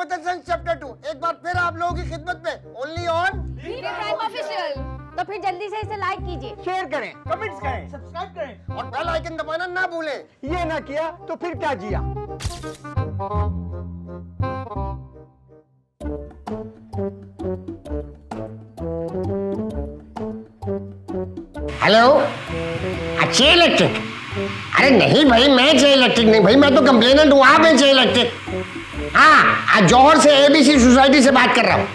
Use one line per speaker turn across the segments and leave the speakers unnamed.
कथन चैप्टर 2 एक बार फिर आप लोगों की खिदमत में ओनली ऑन
प्राइम ऑफिशियल। तो फिर जल्दी से इसे लाइक कीजिए,
शेयर करें,
कमेंट्स करें, सब्सक्राइब करें।
और बेल आइकन दबाना ना भूलें।
ये ना किया तो फिर क्या जिया।
हेलो, अच्छे इलेक्ट्रिक? अरे नहीं भाई, मैं चाहिए इलेक्ट्रिक नहीं भाई, मैं तो कंप्लेनेंट हूँ, आप चाहिए इलेक्ट्रिक। हाँ, आज जौहर से एबीसी सोसाइटी से बात कर रहा हूँ।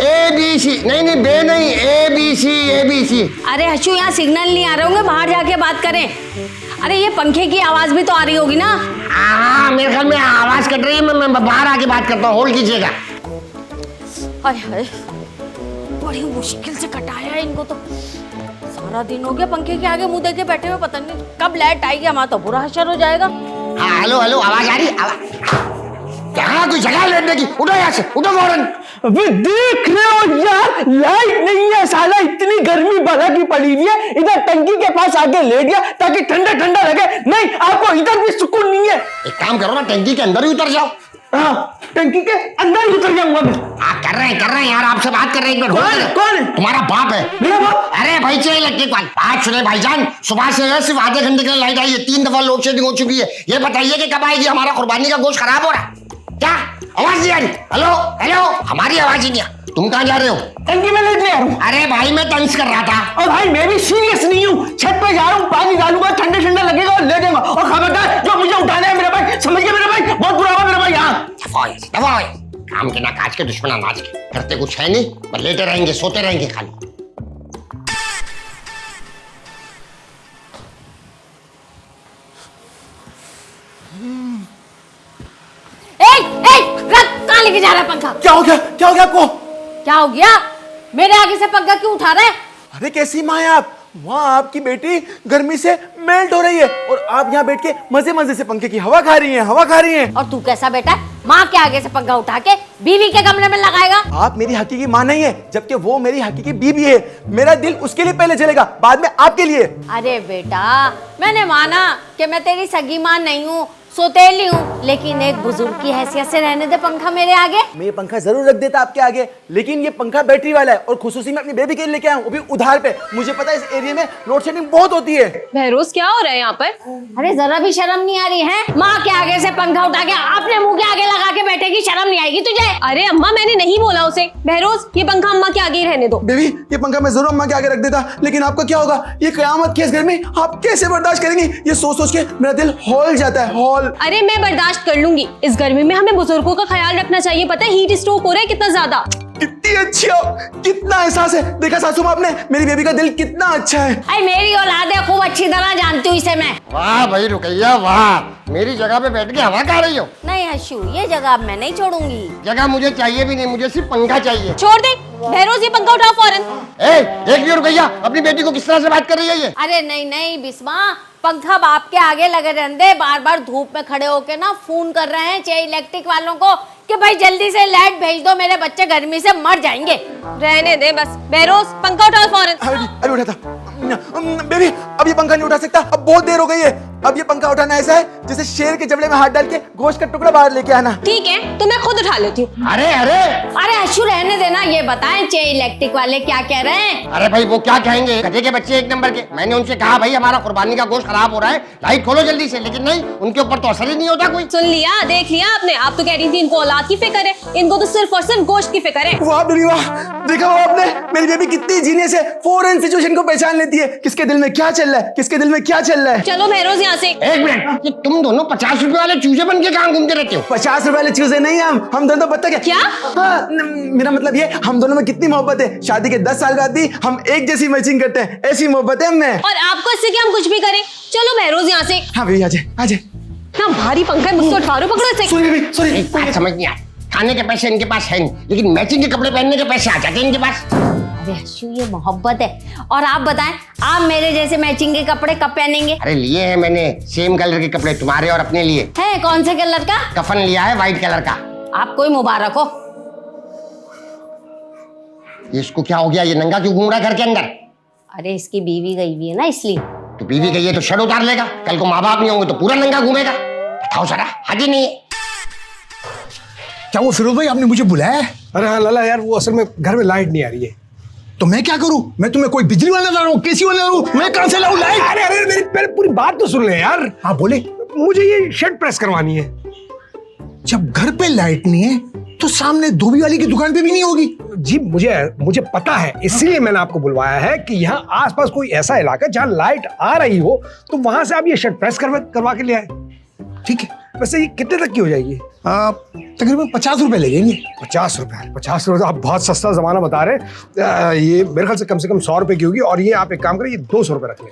एबीसी नहीं, बे नहीं, एबीसी।
अरे हशू, यहाँ सिग्नल नहीं आ रहे होंगे, बाहर जाके बात करें। अरे ये पंखे की आवाज भी तो आ रही होगी ना।
हाँ, मेरे ख्याल में आवाज कट रही है, मैं बाहर आके बात करता हूँ, होल्ड कीजिएगा।
हाय हाय, बड़ी मुश्किल से कटाया है इनको तो। सारा दिन हो गया पंखे के आगे मुंह देके बैठे हुए, पता नहीं कब लाइट आएगी, हमारा तो बुरा हशर हो जाएगा।
हाँ, हेलो, आवाज आ रही है? यहाँ कोई जगह लेटने की? उठो यहाँ से, उठो फौरन।
अबे देख रहे हो यार, लाइट नहीं है साला, इतनी गर्मी भला की पड़ी हुई है। इधर टंकी के पास आके लेट गया ताकि ठंडा ठंडा लगे। नहीं, आपको इधर भी सुकून नहीं है।
एक काम करो ना, टंकी के अंदर ही उतर जाओ।
हाँ, टंकी के अंदर ही उतर जाऊंगा मैं।
आप कर रहे हैं यार, आपसे बात कर रहे हैं।
कौन है?
तुम्हारा बाप है।
मेरा बाप?
अरे भाई चाहिए इलेक्ट्रिक वाली बात सुने भाईजान, सुबह से सिर्फ आधे घंटे के लिए लाइट आई है, 3 दफा लोड शेडिंग हो चुकी है। ये बताइए कि कब आएगी? हमारा कुर्बानी का गोश्त खराब हो रहा है क्या? आवाज नहीं आ रही? हेलो, हमारी आवाज ही नहीं आ। तुम कहाँ जा रहे हो?
टंकी में लेटने आ रहा हूँ।
अरे भाई मैं तंज कर रहा था।
और भाई मैं भी सीरियस नहीं हूँ, छत पे जा रहा हूँ, पानी डालूंगा, ठंडा ठंडा लगेगा और ले जाऊंगा। और खबरदार, जो मुझे उठाना है मेरा भाई, समझ गया मेरा भाई, बहुत बुरा हुआ मेरा भाई। यहाँ
काम के ना काज के, दुश्मन अनाज के, करते कुछ है नहीं, बस लेटे रहेंगे, सोते रहेंगे खाली।
कहाँ लेके जा रहा है पंखा?
क्या हो गया आपको?
क्या हो गया? मेरे आगे से पंखा क्यों उठा रहा है?
अरे कैसी माँ है आप? वहाँ आपकी बेटी गर्मी से मेल्ट हो रही है और आप यहाँ बैठ के मजे से पंखे की हवा खा रही हैं।
और तू कैसा बेटा है? माँ के आगे से पंखा उठा के बीवी के कमरे में लगाएगा?
आप मेरी हकीकी माँ नहीं है, जबकि वो मेरी हकीकी बीवी है। मेरा दिल उसके लिए पहले चलेगा, बाद में आपके लिए।
अरे बेटा, मैंने माना कि मैं तेरी सगी माँ नहीं हूँ, सोतेली हूँ, लेकिन एक बुजुर्ग की हैसियत से रहने दे पंखा मेरे आगे।
मैं ये पंखा जरूर रख देता आपके आगे, लेकिन ये पंखा बैटरी वाला है और खुसूसी में अपनी बेबी के लिए लेके आया हूँ, वो भी उधार पे। मुझे पता है इस एरिया में लोड शेडिंग बहुत होती है।
बहरोज क्या हो रहा है यहाँ पर?
अरे जरा भी शर्म नहीं आ रही है? माँ के आगे से पंखा उठा के अपने मुंह के आगे लगा के बैठेगी, शर्म नहीं आएगी तुझे?
अरे अम्मा, मैंने नहीं बोला उसे। बहरोज, ये पंखा अम्मा के आगे ही रहने दो।
बेबी, ये पंखा मैं जरूर अम्मा के आगे रख देता, लेकिन आपका क्या होगा? ये कयामत की इस गर्मी आप कैसे बर्दाश्त करेंगी? ये सोच के मेरा दिल हॉल जाता है, हॉल।
अरे मैं बर्दाश्त कर लूंगी, इस गर्मी में हमें बुजुर्गों का ख्याल रखना चाहिए। पता है हीट स्ट्रोक हो रहा है कितना ज्यादा।
कितनी अच्छी हो, कितना एहसास है। देखा सासू माँ आपने, मेरी बेबी का दिल कितना अच्छा है।
अरे मेरी औलाद है, खूब अच्छी तरह जानती हूँ इसे मैं।
वाह भाई रुकैया वाह, मेरी जगह पे बैठ के हवा खा रही हो।
नहीं हशू, ये जगह अब मैं नहीं छोड़ूंगी।
जगह मुझे चाहिए भी नहीं, मुझे सिर्फ पंखा चाहिए।
छोड़ दे बहरोज, ये पंखा उठाओ फौरन।
एक मिनट रुकैया, अपनी बेटी को किस तरह से बात कर रही है ये?
अरे नहीं बिस्मा, पंखा बाप के आगे लगे रहने, बार बार धूप में खड़े होके ना फोन कर रहे हैं चाहिए इलेक्ट्रिक वालों को कि भाई जल्दी से लाइट भेज दो, मेरे बच्चे गर्मी से मर जाएंगे।
रहने दे बस। बहरोज, पंखा उठाओ फौरन।
अभी उठा था बेबी, अब ये पंखा नहीं उठा सकता, अब बहुत देर हो गई है। अब ये पंखा उठाना ऐसा है जैसे शेर के जबड़े में हाथ डाल के गोश्त का टुकड़ा बाहर लेके आना।
ठीक है, तो मैं खुद उठा लेती हूँ।
अरे
हशू रहने देना, ये बताएं चाहिए इलेक्ट्रिक वाले क्या कह रहे हैं?
अरे भाई वो क्या कहेंगे, गधे के बच्चे एक नंबर के। मैंने उनसे कहा भाई हमारा कुर्बानी का गोश्त खराब हो रहा है, लाइट खोलो जल्दी से, लेकिन नहीं, उनके ऊपर तो असर ही नहीं होता कोई।
सुन लिया, देख लिया आपने। आप तो कह रही थी इनको औलाद की फिक्र है, इनको तो सिर्फ और सिर्फ गोश्त की फिक्र है।
वाह बेबी वाह, देखा हो आपने, मेरी बेबी कितनी जीनियस है, फौरन सिचुएशन को पहचान लेती है, किसके दिल में क्या चल रहा है, किसके दिल में क्या चल रहा है।
चलो बहरोज यहाँ से।
एक मिनट, ये तुम दोनों 50 रुपए वाले चूजे बन के कहाँ घूमते रहते हो?
50 रुपए वाले चूजे नहीं, हम दोनों पता
क्या?
हाँ, मेरा मतलब ये, हम दोनों में कितनी मोहब्बत है। शादी के 10 साल बाद भी हम एक जैसी मैचिंग करते हैं, ऐसी मोहब्बत है हमें।
और आपको इससे क्या हम कुछ भी करें? चलो बहरोज यहाँ से।
हाँ बेबी आजे आजे।
ना भारी पंखा है, मुझसे उठा लो, पकड़ो इसे।
Sorry baby sorry.
एक बात समझ नहीं आई, खाने के पैसे इनके पास है नहीं, लेकिन मैचिंग के कपड़े पहनने के पैसे आ जाते हैं इनके पास।
अरे हशू, ये मोहब्बत है। और आप बताएं, आप मेरे जैसे मैचिंग के कपड़े कब पहनेंगे?
अरे लिए हैं मैंने सेम कलर के कपड़े, तुम्हारे और अपने लिए।
है कौन से कलर का?
कफन लिया है व्हाइट कलर का।
आपको ही मुबारक हो।
ये इसको क्या हो गया, ये नंगा क्यों घूम रहा है घर के अंदर?
अरे इसकी बीवी गई हुई है ना, इसलिए।
तो बीवी गई है तो शर्ट उतार लेगा, कल को माँ बाप नहीं होंगे तो पूरा नंगा घूमेगा। बताओ जरा, हद ही नहीं है।
क्या वो फिरोज भाई आपने मुझे बुलाया है?
अरे हाँ लाला यार, वो असल में घर में लाइट नहीं आ रही है।
तो मैं क्या करूं? मैं तुम्हें कोई बिजली वाला ला रहा हूँ, केसी वाला ला रहा हूँ, मैं कहां से लाऊं लाइट?
अरे अरे मेरी पहले पूरी बात तो सुन ले यार।
हाँ बोले।
मुझे ये शर्ट प्रेस करवानी है।
जब घर पे लाइट नहीं है तो सामने धोबी वाली की दुकान पे भी नहीं होगी।
जी मुझे पता है, इसलिए मैंने आपको बुलवाया है कि यहाँ आसपास कोई ऐसा इलाका जहाँ लाइट आ रही हो, तो वहां से आप ये शर्ट प्रेस करवा के ले आए।
ठीक है।
वैसे ये कितने तक की हो जाएगी?
तकरीबन 50 रुपए लगेंगे।
50 रुपए? 50 रुपए आप बहुत सस्ता जमाना बता रहे हैं। ये मेरे ख्याल से कम 100 रुपए की होगी। और ये आप एक काम करें, ये 200 रुपए रख लें।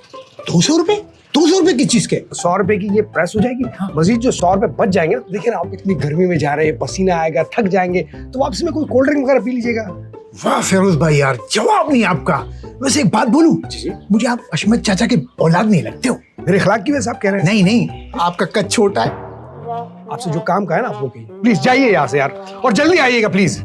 200 रुपए? 200 रुपए की चीज के?
100 रुपए की ये प्रेस हो जाएगी। मजीद जो 100 रुपए बच जाएंगे, देखिए ना आप इतनी गर्मी में जा रहे हैं, पसीना आएगा, थक जाएंगे, तो वापसी में कोई कोल्ड ड्रिंक वगैरह पी लीजिएगा।
वाह फिरोज भाई यार, जवाब नहीं आपका। वैसे एक बात बोलूं, मुझे आप अशमत चाचा के औलाद नहीं लगते हो।
मेरे खिलाफ की वजह से आप कह रहे हैं?
नहीं, आपका कद छोटा है।
आपसे जो काम का है ना आप वो कीजिए। प्लीज जाइए यहाँ से यार, और जल्दी आइएगा प्लीज।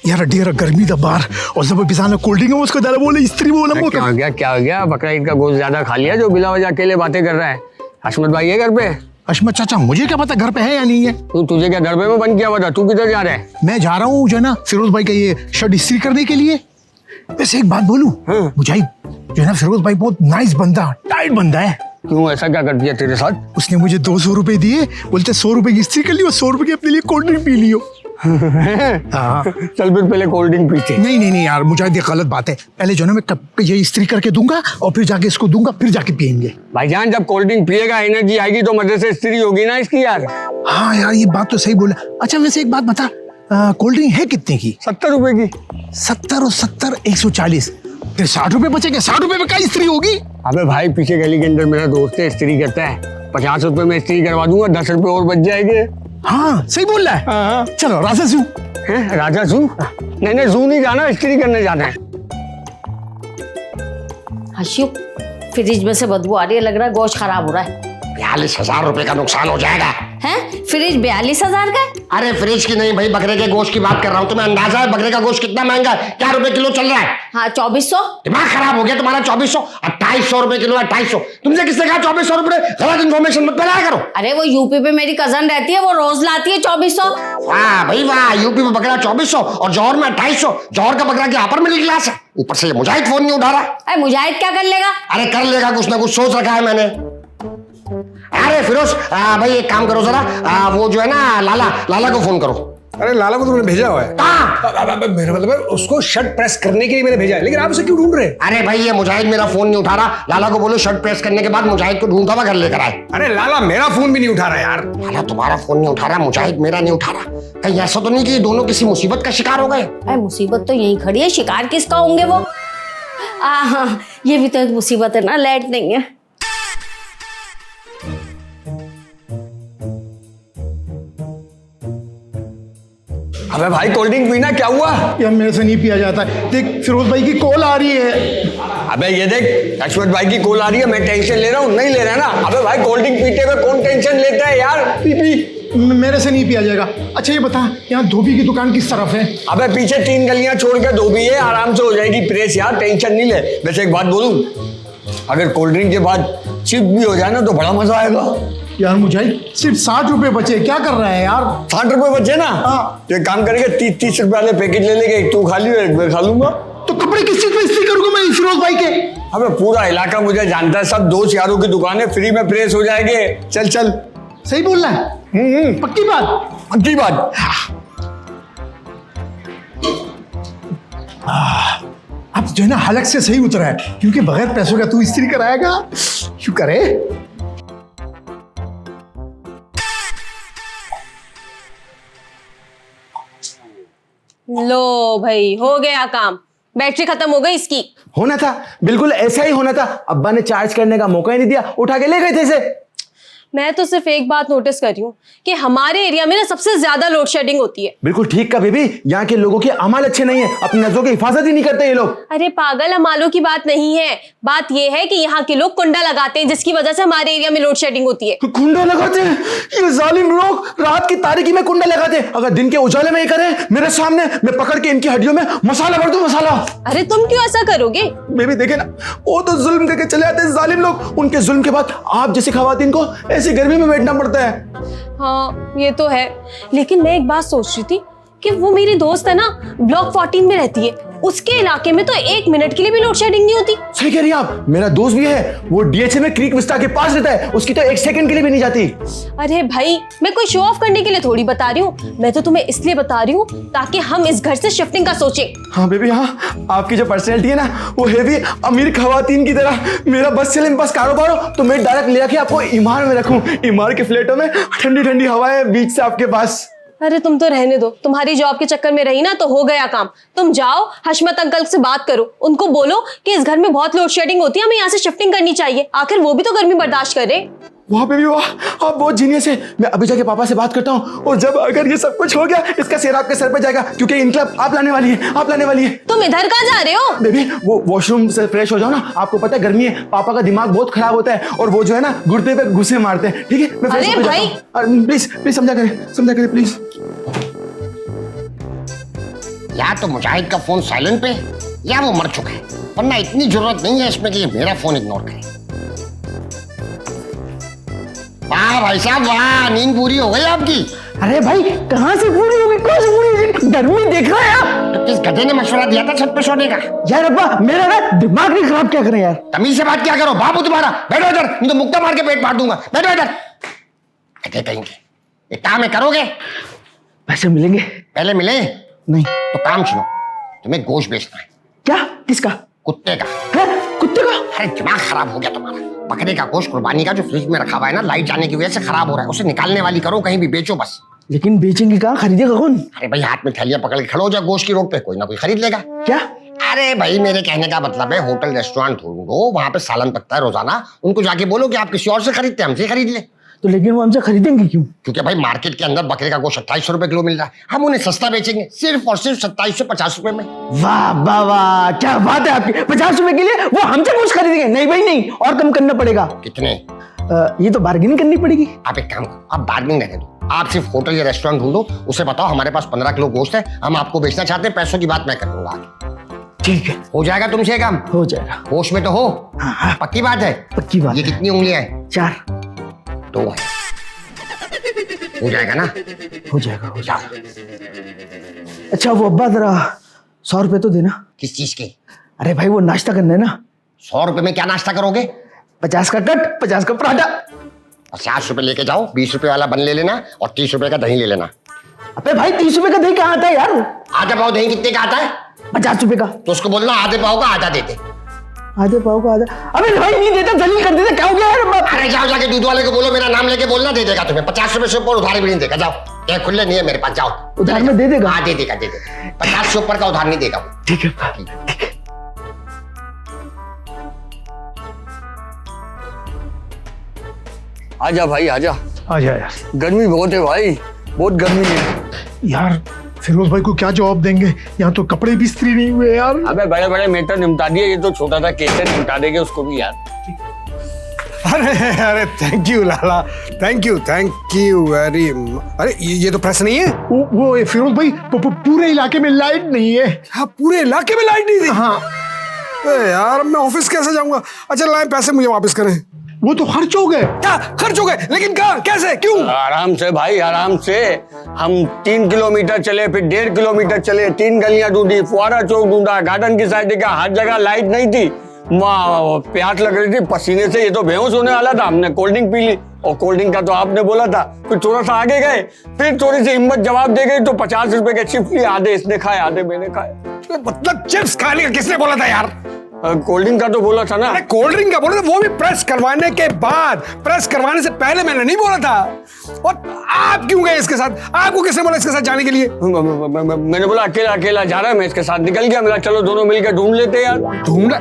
यार डियर गर्मी दा बार और सब पिसाना कोल्ड ड्रिंक है, उसको डाला बोले स्त्री बोला वो
क्या हो गया? बकरा ईद का गोश्त ज्यादा खा लिया जो बिला वजह अकेले बातें कर रहा है? हशमत भाई है घर पे?
अशमत चाचा मुझे क्या पता घर पे है या नहीं है।
तुझे क्या डरबे में बंद किया हुआ था? तू किधर जा रहा है?
मैं जा रहा हूँ जो है ना फिरोज भाई का ये शर्ट इस्त्री करने के लिए। वैसे एक बात बोलूं, मुजाहिद जो है ना फिरोज भाई बहुत नाइस बंदा, टाइट बंदा है।
क्यों, ऐसा क्या कर दिया तेरे साथ?
उसने मुझे 200 रुपए दिए, बोलते 100 रुपए की इस्त्री कर लियो, 100 रुपए की अपने लिए कोल्ड ड्रिंक पी लियो। हाँ।
चल फिर पहले कोल्ड ड्रिंक पीते।
नहीं यार मुजाहिद ये गलत बात है। पहले जो है ना मैं कप ये इस्त्री करके दूंगा और फिर जाके इसको दूंगा, फिर जाके पियेंगे।
भाईजान जब कोल्ड ड्रिंक पिएगा एनर्जी आएगी तो मजे से इस्त्री होगी ना इसकी यार।
हाँ यार ये बात तो सही बोला। अच्छा वैसे एक बात बता, कोल्ड ड्रिंक है कितने की?
70 रुपए की।
70 और 70 140, फिर 60 रुपए बचेंगे। 60 रुपए में क्या इस्त्री होगी?
अबे भाई पीछे गली के अंदर मेरा दोस्त है, इस्त्री करता है। 50 रुपए में इस्त्री करवा दूंगा, 10 रुपए और बच जाएंगे।
हाँ सही बोल रहा है।
हाँ।
चलो राजा जू।
राजा जू? नहीं जू नहीं जाना, इस्त्री करने जाना है।
हशियो, फ्रिज में से बदबू आ रही है, लग रहा है गोश्त खराब हो रहा है।
42,000 रुपए का नुकसान हो जाएगा।
हैं? फ्रिज 42,000 का है?
अरे फ्रिज की नहीं भाई, बकरे के गोश्त की बात कर रहा हूँ। तुम्हें अंदाजा है बकरे का गोश्त कितना महंगा है? क्या रुपए किलो चल रहा है?
हाँ 2400।
दिमाग खराब हो गया तुम्हारा? 2400? 2800 रुपए किलो है। 2800? तुमसे किसने कहा 2400 रुपए? गलत इन्फॉर्मेशन मत फैलाया करो।
अरे वो यूपी पे मेरी कजन रहती है, वो रोज लाती है 2400।
वाह भाई वाह, यूपी में बकरा 2400 और जौहर में 2800। जौहर का बकरा क्या अपर मिडिल क्लास है? ऊपर से ये मुजाहिद फोन नहीं उठा रहा।
अरे मुजाहिद क्या कर लेगा?
अरे कर लेगा, कुछ ना कुछ सोच रखा है मैंने। अरे फिरोज भाई एक काम करो जरा, वो जो है ना लाला को फोन करो।
अरे लाला को तुमने भेजा हुआ है?
कहाँ?
मेरा मतलब है उसको शर्ट प्रेस करने के लिए मैंने भेजा है, लेकिन आप उसे क्यों ढूंढ रहे हैं?
अरे भाई ये मुजाहिद मेरा फोन नहीं उठा रहा। लाला को बोलो शर्ट प्रेस करने के बाद मुजाहिद को ढूंढता हुआ घर लेकर आए।
अरे लाला मेरा फोन भी नहीं उठा रहा यार।
लाला तुम्हारा फोन नहीं उठा रहा, मुजाहिद मेरा नहीं उठा रहा। कहीं ऐसा तो नहीं कि ये दोनों किसी मुसीबत का शिकार हो गए?
अरे मुसीबत तो यहीं खड़ी है, शिकार किसका होंगे वो? हाँ ये भी तो एक मुसीबत है ना, लाइट नहीं है।
अबे भाई कोल्ड ड्रिंक पीना, क्या हुआ?
यार मेरे से नहीं पिया जाता है। देख फिरोज भाई की कॉल आ रही है।
अबे ये देख अशमत भाई की कॉल आ रही है, मैं टेंशन ले रहा हूँ। नहीं ले रहा ना? अबे भाई कोल्ड ड्रिंक पीते हुए कौन टेंशन लेता है यार? पी।
मेरे से नहीं पिया जाएगा। अच्छा ये बता, यहाँ धोबी की दुकान किस तरफ है?
अबे पीछे 3 गलियां छोड़ के धोबी है, आराम से हो जाएगी प्रेस यार, टेंशन नहीं ले। वैसे एक बात बोलूं, अगर कोल्ड ड्रिंक के बाद चिप भी हो जाए ना तो बड़ा मजा आएगा।
यार मुजाहिद सिर्फ 60 रुपए बचे, क्या कर रहा है यार?
60 रुपए बचे ना?
हाँ।
तो एक काम करेंगे, 30 रुपए वाले पैकेट ले लेंगे। एक तू खा लियो, एक मैं खा लूंगा।
तो कपड़े किस चीज पे इस्त्री करूंगा मैं फिरोज भाई के?
अबे पूरा इलाका मुझे जानता है, सब दोस्त यारों की दुकान है, फ्री में प्रेस हो जाएंगे। चल चल।
सही बोल रहा है? पक्की बात?
पक्की बात।
अब जो है ना हलक से सही उतरा है, क्योंकि बगैर पैसों का तू इस्त्री कराएगा। क्यों करे?
लो भाई हो गया काम, बैटरी खत्म हो गई इसकी।
होना था, बिल्कुल ऐसा ही होना था। अब्बा ने चार्ज करने का मौका ही नहीं दिया, उठा के ले गए थे इसे।
मैं तो सिर्फ एक बात नोटिस कर रही हूँ कि हमारे एरिया में ना सबसे ज्यादा लोड शेडिंग होती है।
बिल्कुल ठीक का बेबी, यहाँ के लोगों के अमाल अच्छे नहीं है, अपनी नजरों की हिफाजत ही नहीं करते ये लोग।
अरे पागल, अमालों की बात नहीं है, बात यह है कि यहाँ के लोग कुंडा लगाते हैं जिसकी वजह से हमारे एरिया में लोड शेडिंग होती है।
कुंडा लगाते हैं ये जालिम लोग, रात की तारीकी में कुंडा लगाते हैं। अगर दिन के उजाले में ये करे मेरे सामने, मैं पकड़ के इनकी हड्डियों में मसाला भर दूं, मसाला।
अरे तुम क्यों ऐसा करोगे?
बेबी देखे ना, वो तो जुल्म करके चले आते हैं जालिम लोग। उनके जुल्म के बाद आप जैसी खवातीन को ऐसी गर्मी में बैठना पड़ता है।
हाँ ये तो है, लेकिन मैं एक बात सोच रही थी कि वो मेरी दोस्त है ना, ब्लॉक 14 में रहती है, उसके इलाके में तो 1 मिनट के लिए भी लोड शेडिंग नहीं होती।
सही कह रही हैं आप, मेरा दोस्त भी है, वो डीएचए में क्रीक विस्टा के पास रहता है, उसकी तो 1 सेकंड के लिए भी नहीं जाती।
अरे भाई, मैं कोई शो ऑफ करने के लिए थोड़ी बता रही हूँ, मैं तो तुम्हें इसलिए बता रही हूँ ताकि हम इस घर से शिफ्टिंग का सोचें।
हाँ बेबी हाँ, आपकी जो पर्सनैलिटी है ना, वो हेवी अमीर खवातीन की तरह। मेरा बस चले, बस कारोबार हो तो मैं डायरेक्ट ले आके आपको इमार में रखूं, इमार के फ्लैटों में, ठंडी ठंडी हवाएं बीच से आपके पास।
अरे तुम तो रहने दो, तुम्हारी जॉब के चक्कर में रही ना तो हो गया काम। तुम जाओ हशमत अंकल से बात करो, उनको बोलो कि इस घर में बहुत लोड शेडिंग होती है, हमें यहाँ से शिफ्टिंग करनी चाहिए, आखिर वो भी तो गर्मी बर्दाश्त करे।
वाह बेबी वाह, आप बहुत जीनियस है। मैं अभी जाके पापा से बात करता हूँ, और जब अगर ये सब कुछ हो गया, इसका सिर आपके सर पे जाएगा, क्योंकि इनकलाब आप लाने वाली है, आप लाने वाली है।
तुम इधर कहाँ जा रहे हो?
बेबी वो वॉशरूम से फ्रेश हो जाओ ना, आपको पता है गर्मी है, पापा का दिमाग बहुत खराब होता है, और वो जो है ना गुर्दे पे घुसे मारते हैं। ठीक है, मैं फ्रेश
अरे
होके
भाई!
जाता हूँ। प्लीज प्लीज समझा करें प्लीज।
या तो मुजाहिद का फोन साइलेंट पे या वो मर चुका है, वरना इतनी जरूरत नहीं है इसमें कि ये मेरा फोन इग्नोर करे। वाह भाई साहब वाह, नींद पूरी हो गई आपकी।
अरे भाई कहाँ से पूरी होगी, कहाँ से पूरी होगी? गर्मी देख रहे हैं आप?
तो किस गधे ने मशवरा दिया था छत पे सोने का?
यार अब्बा, मेरा ना दिमाग नहीं खराब क्या करें यार।
तमीज से बात क्या करो, बाबू तुम्हारा। बैठो इधर, नहीं तो मुक्का मार के पेट फाड़ दूंगा। बैठो इधर। गधे कहेंगे। एक काम है, करोगे?
पैसे मिलेंगे?
पहले मिले
नहीं।
तो काम सुनो, तुम्हें गोश्त बेचना है।
क्या? किसका?
कुत्ते का।
है? कुत्ते का?
अरे दिमाग खराब हो गया तुम्हारा। बकरे का गोश्त कुर्बानी का जो फ्रिज में रखा हुआ है ना, लाइट जाने की वजह से खराब हो रहा है, उसे निकालने वाली करो, कहीं भी बेचो बस।
लेकिन बेचेंगे कहाँ, खरीदेगा कौन?
अरे भाई हाथ में थैलियां पकड़ के खड़ो हो जाओ गोश्त की रोड पे, कोई ना कोई खरीद लेगा।
क्या?
अरे भाई मेरे कहने का मतलब है, होटल रेस्टोरेंट ढूंढो, वहां पे सालन पकता है रोजाना, उनको जाके बोलो कि आप किसी और से खरीदते हैं, हमसे खरीद ले।
तो लेकिन वो हमसे खरीदेंगे क्यों?
क्योंकि भाई मार्केट के अंदर बकरे का गोश्त 2700 रुपए किलो मिल रहा है, हम उन्हें सस्ता बेचेंगे सिर्फ और सिर्फ 2750 रुपए में।
वाह वाह वाह, क्या बात है आपकी। 50 रुपए के लिए वो हमसे कुछ खरीदेंगे? नहीं भाई नहीं, और कम करना पड़ेगा।
कितने?
ये तो बार्गेनिंग करनी पड़ेगी।
आप एक काम करो, आप बार्गेनिंग रहने दो, आप सिर्फ होटल या रेस्टोरेंट ढूंढो, उसे बताओ हमारे पास 15 किलो गोश्त है, हम आपको बेचना चाहते हैं, पैसों की बात मैं कर लूंगा।
ठीक है,
हो जाएगा तुमसे काम?
हो जाएगा।
होश में तो हो?
हाँ हाँ,
पक्की बात है?
पक्की बात
ये
है।
कितनी उंगलियां हैं?
4।
2 है। हो जाएगा ना?
हो जाएगा, हो
जाओ।
जाएगा। अच्छा वो अब्बा जरा 100 रुपए तो देना।
किस चीज के?
अरे भाई वो नाश्ता करना है ना।
100 रुपए में क्या नाश्ता करोगे?
50 का कट, 50 का पराठा।
50 रुपए लेके जाओ, 20 रुपए वाला बन ले लेना, और 30 रुपए का दही ले लेना।
अबे भाई 30 रुपए का दही कहाँ आता है यार?
आधा पाव दही कितने का आता है?
50 रुपए का।
तो उसको बोलना आधे पाव का आधा देते।
आधे पाव का आधा? अबे भाई नहीं देता, दलील कर देता, क्या हो गया यार?
अरे जाओ जाके दूध वाले को बोलो मेरा नाम लेके बोलना, दे देगा तुम्हें। 50 रुपए से ऊपर उधार भी नहीं देगा। जाओ, ये खुले नहीं है मेरे पास, जाओ।
उधार में दे देगा?
हाँ दे देगा, दे देगा। 50 से ऊपर का उधार नहीं देगा वो।
ठीक है।
आजा भाई आजा,
आ जा यार।
गर्मी बहुत है भाई, बहुत गर्मी है।
यार फिरोज भाई को क्या जवाब देंगे, यहाँ तो कपड़े भी इस्त्री नहीं हुए यार।
अबे बड़े बड़े मैटर निपटा दिए, ये तो छोटा सा केस है, निपटा देंगे उसको भी यार।
अरे अरे thank you Lala, thank you very. अरे ये तो प्रेस नहीं है।
वो फिरोज भाई पूरे इलाके में लाइट नहीं है।
हाँ पूरे इलाके में लाइट नहीं थी।
हाँ
अरे यार मैं ऑफिस कैसे जाऊंगा। अच्छा लाए पैसे मुझे वापस करें।
वो तो खर्च हो गए।
क्या खर्च हो गए? लेकिन कहाँ, कैसे, क्यों?
आराम से भाई आराम से। हम 3 किलोमीटर चले, फिर 1.5 किलोमीटर चले, 3 गलियां ढूंढी, फुआरा चौक ढूंढा, गार्डन की साइड देखा, हर जगह लाइट नहीं थी। प्यास लग रही थी पसीने से, ये तो बेहोश होने वाला था। हमने कोल्ड ड्रिंक पी ली, और कोल्ड ड्रिंक का तो आपने बोला था। फिर थोड़ा सा आगे गए, फिर थोड़ी सी हिम्मत जवाब दे गई तो 50 रुपए के चिप्स लिए, आधे इसने खाए आधे मैंने खाए।
मतलब चिप्स खाने का किसने बोला था यार?
कोल्ड ड्रिंक का तो बोला था ना।
अरे कोल्ड ड्रिंक का बोला था, वो भी प्रेस करवाने के बाद, प्रेस करवाने से पहले मैंने नहीं बोला था। और आप क्यों गए इसके साथ? आपको किसने बोला इसके साथ जाने के लिए?
मैंने बोला अकेला अकेला जा रहा है, मैं इसके साथ निकल गया। मेरा चलो दोनों मिलकर ढूंढ लेते हैं यार।
ढूंढ?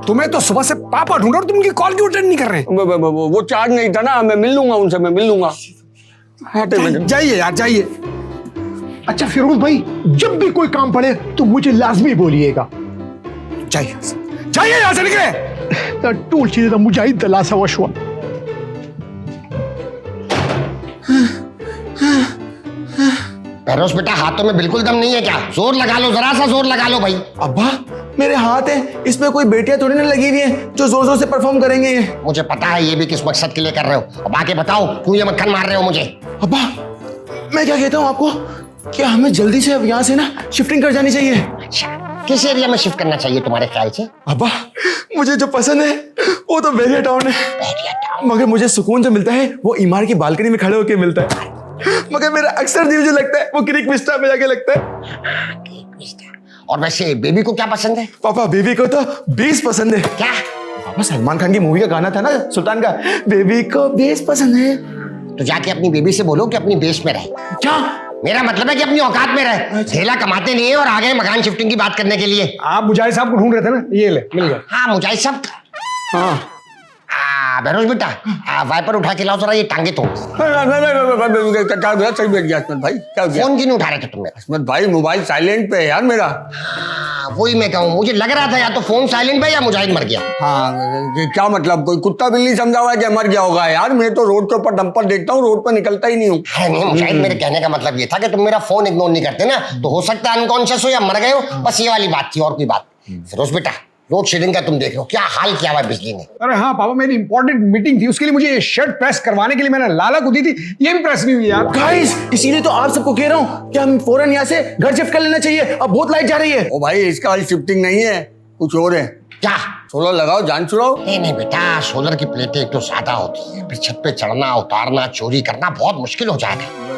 तुम्हें तो सुबह से पापा ढूंढ रहे और तुम उनकी कॉल क्यों अटेंड नहीं कर रहे?
वो चार्ज नहीं था ना, मैं मिल लूंगा उनसे, मैं मिल लूंगा।
जाइए यार जाइए।
अच्छा फिरोज भाई, जब भी कोई काम पड़े तो मुझे लाजमी बोलिएगा।
जाइए जाइए, यहां से निकले।
टूल चीज मुजाहिद दलासा वशवा।
फेरोज बेटा, हाथों में बिल्कुल दम नहीं है क्या? जोर लगा लो, जरा सा जोर लगा लो भाई।
अब्बा मेरे हाथ है, इसमें कोई बेटियां थोड़ी ना लगी हुई हैं जो जोर जोर से परफॉर्म करेंगे ये।
मुझे पता है ये भी किस मकसद के लिए कर रहे हो। अब आके बताओ, क्यों ये मक्खन मार रहे हो मुझे?
अब्बा मैं क्या कहता हूँ आपको, क्या हमें जल्दी से अब यहाँ से ना शिफ्टिंग कर जानी चाहिए?
अच्छा, किस एरिया में शिफ्ट करना चाहिए तुम्हारे ख्याल से?
अब्बा मुझे जो पसंद है वो तो बेरिया टाउन है, मगर मुझे सुकून जो मिलता है वो इमारत की बालकनी में खड़े होकर मिलता है। मगर मेरा अक्सर दिल जो लगता है वो क्रिक विस्टा में जाके लगता है।
और वैसे बेबी को क्या पसंद है?
पापा बेबी को तो 20 पसंद है।
क्या?
पापा सलमान खान की मूवी का गाना था ना सुल्तान का, बेबी को 20 पसंद है।
तो जाके अपनी बेबी से बोलो कि अपनी बेस में रहे।
क्या?
मेरा मतलब है कि अपनी औकात में रहे। थैला कमाते नहीं है और आ गए मकान शिफ्टिंग की बात करने के लिए।
आप मुजाहिद साहब को ढूंढ रहे थे ना, ये ले मिल गया।
हाँ मुजाहिद साहब।
हाँ
बहरोज बेटा, वाइपर उठा के लाओ जरा, ये टांगे तो।
क्या हुआ? सही बैठ गया अस्मत भाई, क्या हो गया?
फोन क्यों नहीं उठा रहे थे तुमने?
अस्मत भाई मोबाइल साइलेंट पे है यार मेरा।
वही मैं कहूँ, मुझे लग रहा था या तो फोन साइलेंट पे या मुजाहिद मर गया।
हाँ क्या मतलब, कोई कुत्ता बिल्ली समझा हुआ है कि मर गया होगा यार? मैं तो रोड के ऊपर डंपर देखता हूँ, रोड पर निकलता ही नहीं हूँ।
नहीं मुजाहिद, मेरे कहने का मतलब ये था कि तुम मेरा फोन इग्नोर नहीं करते ना, तो हो सकता है अनकॉन्शियस हो या मर गए हो, बस ये वाली बात थी, और कोई बात। फिरोज बेटा, लोड शेडिंग का तुम देख लो, क्या हाल किया हुआ है बिजली ने।
अरे हाँ पापा, मेरी इंपॉर्टेंट मीटिंग थी, उसके लिए मुझे ये शर्ट प्रेस करवाने के लिए मैंने लाला को दी थी, ये भी प्रेस नहीं हुई यार।
गाइस, इसीलिए तो आप सबको कह रहा हूँ कि हम फौरन यहाँ से घर शिफ्ट कर लेना चाहिए, अब बहुत लाइट जा रही है।
ओ भाई इसका हाल शिफ्टिंग नहीं है, कुछ और है।
क्या?
सोलर लगाओ, जान छुड़ाओ।
नहीं बेटा, सोलर की प्लेटें एक तो सादा होती है, फिर छत पे चढ़ना उतारना चोरी करना बहुत मुश्किल हो जाएगा।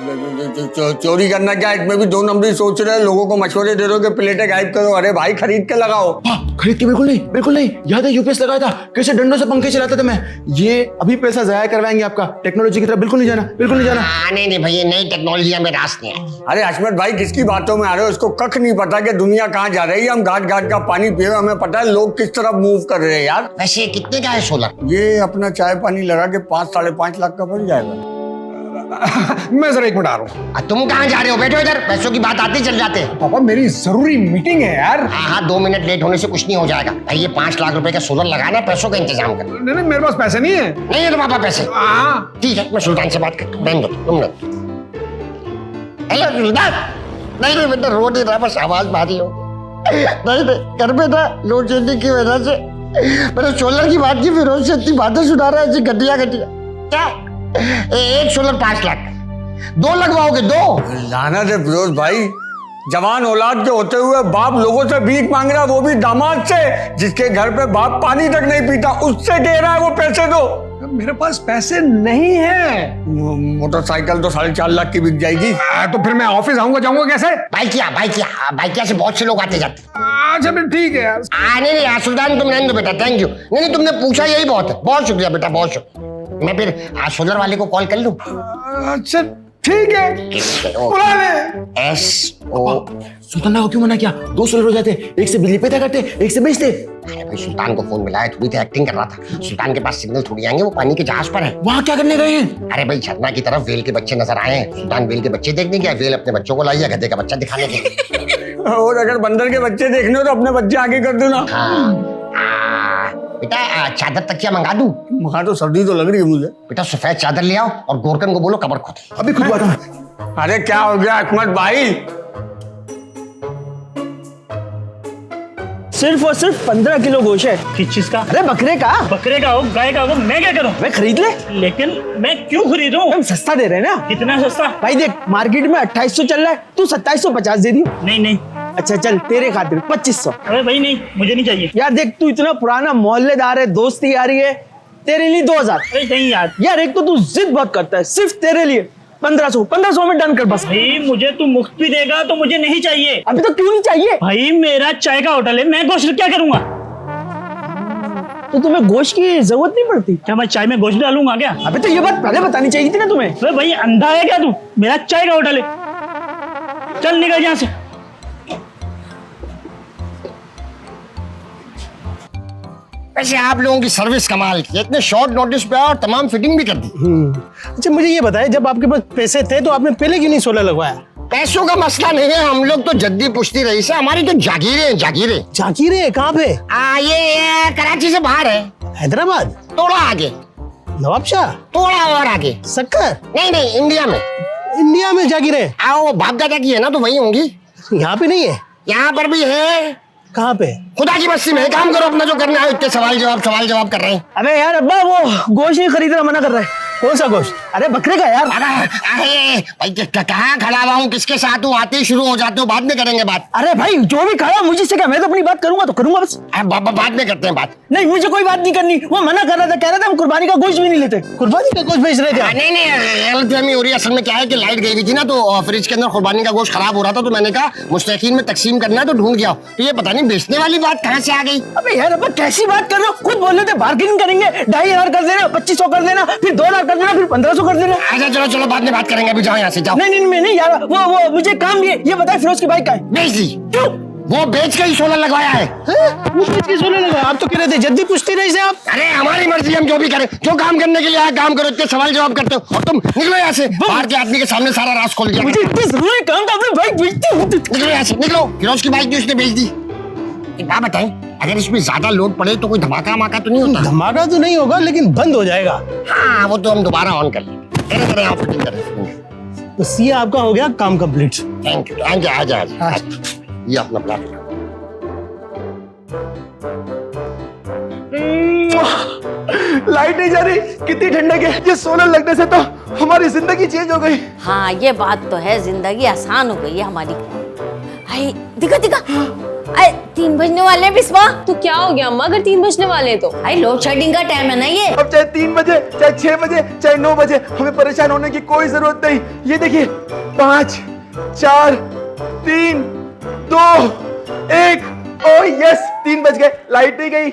चोरी करना क्या, इसमें भी 2 नंबरी सोच रहे हैं, लोगों को मशवरे दे रहे हो कि प्लेटें गायब करो। अरे भाई खरीद के लगाओ।
खरीद के बिल्कुल नहीं। याद है यूपीएस लगाया था, कैसे डंडों से पंखे चलाता था मैं। ये अभी पैसा जाया करवाएंगे आपका, टेक्नोलॉजी की तरफ बिल्कुल नहीं जाना।
नहीं भाई, नई टेक्नोलॉजी में रास नहीं है।
अरे अशमत भाई किसकी बातों में आ रहे हो? इसको कख नहीं पता कि दुनिया कहाँ जा रही है। हम घाट घाट का पानी पी रहे हैं, हमें पता है लोग किस तरफ मूव कर रहे हैं यार।
वैसे कितने का है सोलर?
ये अपना चाय पानी लगा के 5-5.5 लाख का पड़ जाएगा।
मैं जरा 1 मिनट आ रहा हूँ।
तुम कहाँ जा रहे हो? बैठो इधर, पैसों की बात आती चल जाते हैं।
पापा मेरी जरूरी मीटिंग है यार।
हाँ 2 मिनट लेट होने से कुछ नहीं हो जाएगा भाई। ये 5 लाख रुपए का सोलर लगाना, पैसों का इंतजाम करना।
नहीं मेरे पास पैसे नहीं है।
नहीं है तुम्हारे पास पैसे?
हाँ
ठीक है, मैं सुल्तान से बात करता हूँ। रहने दो तुम लोग। हेलो सुल्तान। नहीं बेटा, रो नहीं रहा, बस आवाज भारी हो। नहीं घर पे था, लोड शेडिंग की वजह से। मैंने सोलर की बात की, फिरोज से इतनी बातें सुना रहा है ऐसी घटिया क्या? एक सोलर 5 लाख, 2 लगवाओगे? 2
लानत है फिरोज भाई, जवान औलाद के होते हुए बाप लोगों से भीख मांग रहा है, वो भी दामाद से, जिसके घर पे बाप पानी तक नहीं पीता, उससे कह रहा है वो पैसे दो।
मेरे पास पैसे नहीं है।
मोटरसाइकिल तो 4.5 लाख की बिक जाएगी।
तो फिर मैं ऑफिस जाऊंगा कैसे?
बाइकिया से बहुत से लोग आते जाते।
अच्छा फिर ठीक है यार।
नहीं सुल्तान, तुम रहने दो बेटा, थैंक यू। नहीं तुमने पूछा यही बहुत है, बहुत शुक्रिया बेटा, बहुत शुक्रिया। मैं फिर सोलर वाले को कॉल कर लूं?
अच्छा ठीक है, बुला ले।
SO।
सुल्तान को क्यों मना किया? 2 सोलर हो जाते, एक से बिजली पैदा करते, एक से बेचते।
अरे भाई सुल्तान को फोन मिलाया, थोड़ी तो एक्टिंग कर रहा था। सुल्तान के पास सिग्नल थोड़ी आएंगे, वो पानी के जहाज पर है।
वहाँ क्या करने गए हैं?
अरे भाई झरना की तरफ वेल के बच्चे नजर आए हैं। सुल्तान वेल के बच्चे देखने गया, वेल अपने बच्चों को लाई है गधे का बच्चा दिखाने के लिए।
और अगर बंदर के बच्चे देखने हो तो अपने बच्चे आगे कर देना।
बेटा चादर तकिया मंगा दूं?
वहां तो सर्दी तो लग रही है मुझे।
बेटा सफेद चादर ले आओ और गोरकन को बोलो कबर खोदे।
अभी खुद बात है।
अरे क्या हो गया अहमद भाई?
सिर्फ और सिर्फ 15 किलो गोश्त है।
किस चीज का?
अरे बकरे का।
बकरे का हो, गाय का हो, मैं क्या करूं?
मैं खरीद ले।
लेकिन मैं क्यों खरीदूं?
हम सस्ता दे रहे हैं ना।
कितना सस्ता?
भाई देख, मार्केट में 2800 चल रहा है, तू 2750 दे दी।
नहीं।
अच्छा चल, तेरे खातिर 2500।
अरे भाई नहीं, मुझे नहीं चाहिए।
यार देख, तू इतना पुराना मोहल्लेदार है, दोस्ती आ रही है, तेरे लिए 2000।
अरे नहीं
यार एक तो तू जिद बहुत करता है, सिर्फ तेरे लिए 1500 में डन कर बस।
भाई मुझे तू मुफ्त भी देगा तो मुझे नहीं चाहिए।
अभी तो क्यों नहीं चाहिए?
भाई मेरा चाय का होटल है, मैं गोश्त क्या करूंगा?
तो तुम्हें गोश्त की जरूरत नहीं पड़ती।
क्या मैं चाय में गोश्त डालूंगा क्या?
अबे तो ये बात पहले बतानी चाहिए थी ना तुम्हें।
अबे भाई अंधा है क्या तू? मेरा चाय का होटल है, चल निकल यहाँ से।
वैसे आप लोगों की सर्विस कमाल की, इतने शॉर्ट नोटिस पे और तमाम फिटिंग भी कर दी।
अच्छा मुझे ये बताए, जब आपके पास पैसे थे तो आपने पहले क्यों नहीं सोलर लगवाया?
पैसों का मसला नहीं है, हम लोग तो जद्दी पुश्ती रही से, हमारी तो जागीरें हैं, जागीरें।
जाकिर कहाँ पे?
ये कराची से बाहर है,
हैदराबाद,
थोड़ा आगे,
नवाबशाह,
थोड़ा और आगे।
सक्कर,
नहीं इंडिया में।
इंडिया में जाकिर है?
आओ बाप दादा की है ना, तो वही होंगी।
यहाँ पे नहीं है?
यहाँ पर भी है।
कहाँ पे?
खुदा की बस्ती में। काम करो अपना जो करना है, इतने सवाल जवाब कर रहे हैं।
अबे यार अब्बा वो गोश्त नहीं खरीदना मना कर रहा है। कौन सा गोश्त? अरे बकरे का यार।
अरे भाई कहाँ खड़ा हुआ हूँ, किसके साथ हूँ, आते ही शुरू हो जाते हो, बाद में करेंगे बात।
अरे भाई जो भी कहा मुझे से क्या, मैं तो अपनी बात करूंगा तो करूंगा बस।
बाद में करते हैं बात।
नहीं मुझे कोई बात नहीं करनी, वो मना कर रहा था, कह रहा था हम कुर्बानी का गोश्त भी नहीं लेते। कुर्बानी का गोश्त बेच रहे थे?
नहीं गलतफहमी हो रही है। असल में क्या है कि लाइट गई हुई थी ना, तो फ्रिज के अंदर कुर्बानी का गोश्त खराब हो रहा था, तो मैंने कहा मुस्तकीन में तकसीम करना है तो ढूंढ गया। तो ये पता नहीं बेचने वाली बात कहाँ से आ गई।
अबे यार अब्बा कैसी बात कर रहे हो, खुद बोल रहे थे बार्गेनिंग करेंगे, 2500 कर देना, 2500 कर देना, फिर 2 लाख कर देना, फिर 1500 कर देना।
अच्छा चलो बाद में बात करेंगे, अभी जाओ यहाँ से जाओ।
नहीं यार वो मुझे काम भी है। ये बताए फिरोज की बाइक का है?
बेच दी।
क्यों?
वो बेच के ही सोलर लगवाया है।
वो बेच के सोलर लगाया? आप तो कह रहे थे जल्दी पूछते रहे से आप।
अरे हमारी मर्जी, हम जो भी करें, जो काम करने के लिए आए काम करो, इतने सवाल जवाब करते हो। और तुम निकलो यहाँ से, बाहर के आदमी के सामने सारा राज खोल दिया।
मुझे इतनी जरूरी काम था, अपनी बाइक बेचती हूँ।
निकलो यहाँ से, निकलो। फिरोज की बाइक जो इसने बेच दी। एक बात बताएं, अगर इसमें ज्यादा लोड पड़े तो कोई धमाका माका तो नहीं होता?
धमाका तो नहीं होगा लेकिन बंद हो जाएगा।
हाँ वो तो हम दोबारा ऑन कर लेंगे। आप फिटिंग करें।
बस ये आपका हो गया काम कंप्लीट।
Thank you. आजा ये अपना प्लान।
लाइट नहीं जा रही, कितनी ठंडक है। ये सोलर लगने से तो हमारी जिंदगी चेंज हो गई।
हाँ ये बात तो है, जिंदगी आसान हो गई है हमारी। हाय दिखा अरे 3 बजने वाले हैं बिस्वा।
तो क्या हो गया अम्मा, अगर 3 बजने वाले हैं तो?
भाई लोड शेडिंग का टाइम है ना ये।
अब चाहे 3 बजे, चाहे 6 बजे, चाहे 9 बजे, हमें परेशान होने की कोई जरूरत नहीं। ये देखिए 5 4 3 2 1। ओह यस, 3 बज गए, लाइट नहीं गई।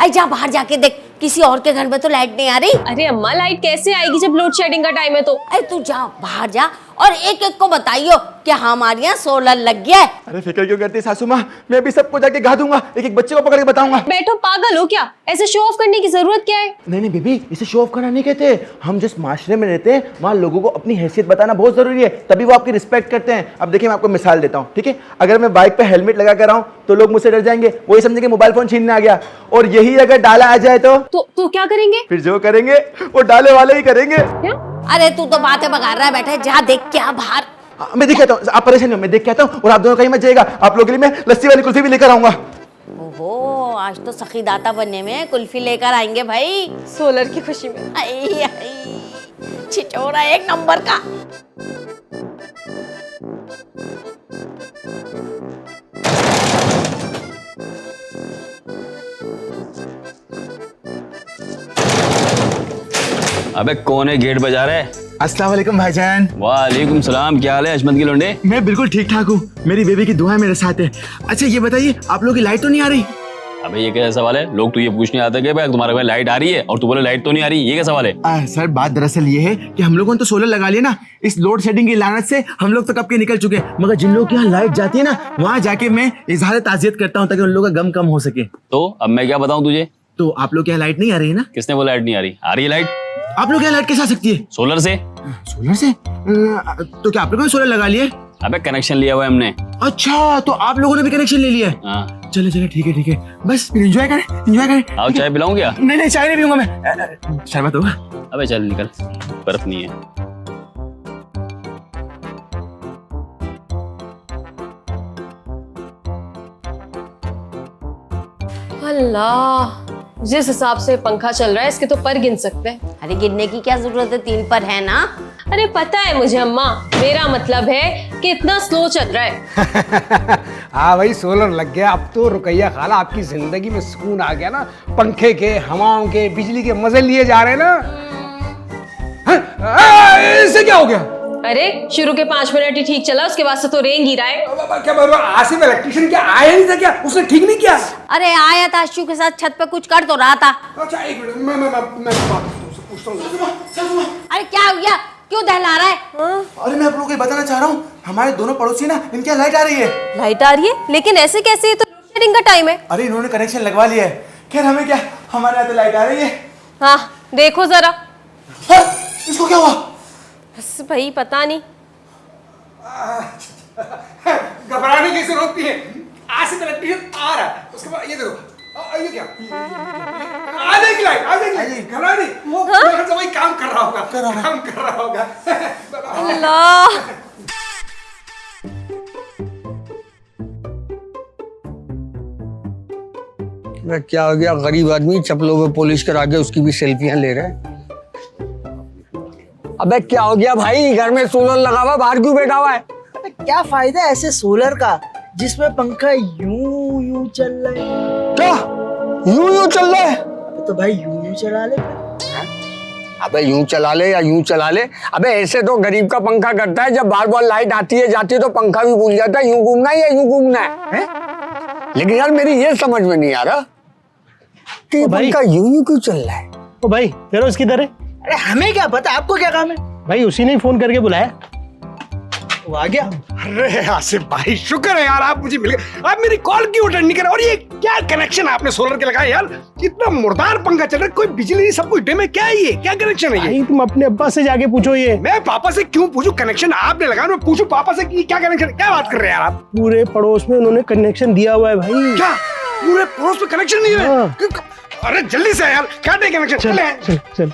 आई जा बाहर जाके देख, किसी और के घर में तो लाइट नहीं आ रही।
अरे अम्मा लाइट कैसे आएगी जब लोड शेडिंग का टाइम है तो?
अरे तू जा बाहर जा और एक एक को बताइयो कि हमारे यहाँ सोलर लग गया है।
अरे फिक्र क्यों करती सासू माँ, मैं भी सबको जाके गा दूंगा, एक बच्चे को पकड़ के बताऊंगा।
बैठो, पागल हो क्या? ऐसे शो ऑफ करने की जरूरत क्या है?
नहीं बेबी, इसे शो ऑफ करना नहीं कहते। हम जिस माशरे में रहते हैं वहाँ लोगों को अपनी हैसियत बताना बहुत जरूरी है, तभी वो आपकी रिस्पेक्ट करते हैं। अब देखिए मैं आपको मिसाल देता हूँ, ठीक है? अगर मैं बाइक पे हेलमेट लगा कर आऊँ तो लोग मुझसे डर जाएंगे, वो ये समझेंगे मोबाइल फोन छीनने आ गया। और यही अगर डाला आ जाए
तो क्या करेंगे?
फिर जो करेंगे वो डाले वाले ही करेंगे।
क्या?
अरे तू तो बातें बगा रहा है, बैठे जा देख क्या बाहर।
मैं देख के आता हूँ, आप परेशान हो, मैं देख के आता हूँ। और आप दोनों कहीं मत जाइएगा, आप लोगों के लिए मैं लस्सी वाली कुल्फी भी लेकर आऊंगा।
ओहो आज तो सखी दाता बनने में कुल्फी लेकर आएंगे भाई,
सोलर की खुशी में।
आई छिचोरा एक नंबर का।
अबे कौन है गेट बजा रहा है?
अस्सलाम वालेकुम भाईजान।
वालेकुम सलाम, क्या हाल है अजमत के लोंडे?
मैं बिल्कुल ठीक ठाक हूँ, मेरी बेबी की दुआ मेरे साथ है। अच्छा ये बताइए, आप लोगों की लाइट तो नहीं आ रही?
अबे ये कैसा सवाल है? लोग तो ये पूछने आते कि भाई तुम्हारे घर लाइट आ रही है और तू बोले लाइट तो नहीं आ रही, ये क्या सवाल है?
सर बात दरअसल ये है कि हम लोगों ने तो सोलर लगा लिया ना, इस लोड शेडिंग की लानत से हम लोग तो कब के निकल चुके हैं, मगर जिन लोगों के यहाँ लाइट जाती है ना, वहाँ जाके मैं इजहार ताज़ियत करता हूँ ताकि उन लोगों का गम कम हो सके।
तो अब मैं क्या बताऊँ तुझे?
तो आप लोग के यहाँ लाइट नहीं आ रही है ना?
किसने बोला लाइट नहीं आ रही? आ रही है लाइट।
आप लोग यहाँ लाइट कैसे आ सकती है?
सोलर से।
सोलर से? तो क्या आप लोगों ने सोलर लगा लिया?
अबे कनेक्शन लिया हुआ है हमने।
अच्छा तो आप लोगों ने भी कनेक्शन ले लिया है?
हाँ।
चले ठीक है, बस एंजॉय करें।
आओ चाय पिलाऊं क्या?
नहीं चाय नहीं पीऊंगा मैं, शरबत होगा।
अबे चल निकल, बर्फ नहीं है।
अल्लाह, जिस हिसाब से पंखा चल रहा है इसके तो पर गिन सकते हैं।
अरे गिनने की क्या जरूरत है, 3 पर है ना।
अरे पता है मुझे अम्मा, मेरा मतलब है कि इतना स्लो चल रहा है।
हाँ भाई सोलर लग गया, अब तो रुकैया खाला आपकी जिंदगी में सुकून आ गया ना। पंखे के, हवाओं के, बिजली के मजे लिए जा रहे हैं ना। इससे क्या हो गया?
अरे शुरू के 5 मिनट ही ठीक चला, उसके बाद से तो रेंग ही रहा है।
क्या बाबा आसिफ इलेक्ट्रिशियन क्या आया नहीं था क्या? उसने ठीक नहीं किया?
अरे आया था अशु के साथ, छत पे कुछ कर तो रहा था।
अच्छा एक मिनट, मैं पूछता हूँ।
अरे क्या हो गया, क्यों दहला रहा है?
अरे मैं आप लोगों को बताना चाह रहा हूँ, हमारे दोनों पड़ोसी ना, इनके यहाँ लाइट आ रही है।
लाइट आ रही है? लेकिन ऐसे कैसे, ये तो लोड शेडिंग का टाइम है।
अरे इन्होंने कनेक्शन लगवा लिया है। खैर हमें क्या, हमारे यहाँ तो लाइट आ रही है।
हाँ देखो जरा।
इसको क्या हुआ?
बस भाई पता नहीं।
घबराने की जरूरत नहीं है, आसिफ इलेक्ट्रिशियन आ रहा है। उसके बाद ये देखो, ये क्या, आ जाएगी लाइट, आ जाएगी, घबरा नहीं। वो मेरे ख्याल से वही काम कर रहा होगा, काम कर रहा होगा।
अल्लाह।
क्या हो गया, गरीब आदमी चप्पलों पे पॉलिश करा के उसकी भी सेल्फियां ले रहे हैं। अबे क्या हो गया भाई, घर में सोलर लगा हुआ, बाहर क्यों बैठा हुआ है?
क्या फायदा है ऐसे सोलर का जिसमें पंखा यूं यूं चल रहा है?
क्या यूं चल रहा है?
तो भाई यूं चला ले।
अबे यूं चला ले या यूं चला ले, अबे ऐसे तो गरीब का पंखा करता है, जब बार बार लाइट आती है जाती है तो पंखा भी भूल जाता है यूं घूमना है या यूं घूमना है? लेकिन यार मेरी ये समझ में नहीं आ रहा कि पंखा यूं क्यों चल रहा है।
ओ भाई फिरोज किधर है?
अरे हमें क्या पता, आपको क्या काम है?
भाई उसी ने फोन करके बुलाया।
वो आ गया।
अरे आसिफ भाई शुक्र है यार, आप मुझे मिल गए। आप मेरी कॉल क्यों अटेंड नहीं कर रहे? और ये क्या कनेक्शन आपने सोलर के लगाया यार? इतना मुर्दार पंखा चल रहा है, कोई बिजली नहीं, सब कुछ डिम है। क्या है ये, क्या कनेक्शन है ये?
भाई तुम अपने अब्बा से जाके पूछो। ये
मैं पापा से क्यों पूछूं? कनेक्शन आपने लगाया, मैं पूछूं पापा से कि क्या कनेक्शन, क्या बात कर रहे हैं यार आप?
पूरे पड़ोस में उन्होंने कनेक्शन दिया हुआ है भाई।
क्या पूरे पड़ोस में कनेक्शन नहीं है? अरे जल्दी से यार, क्या दे कनेक्शन?
चल चल।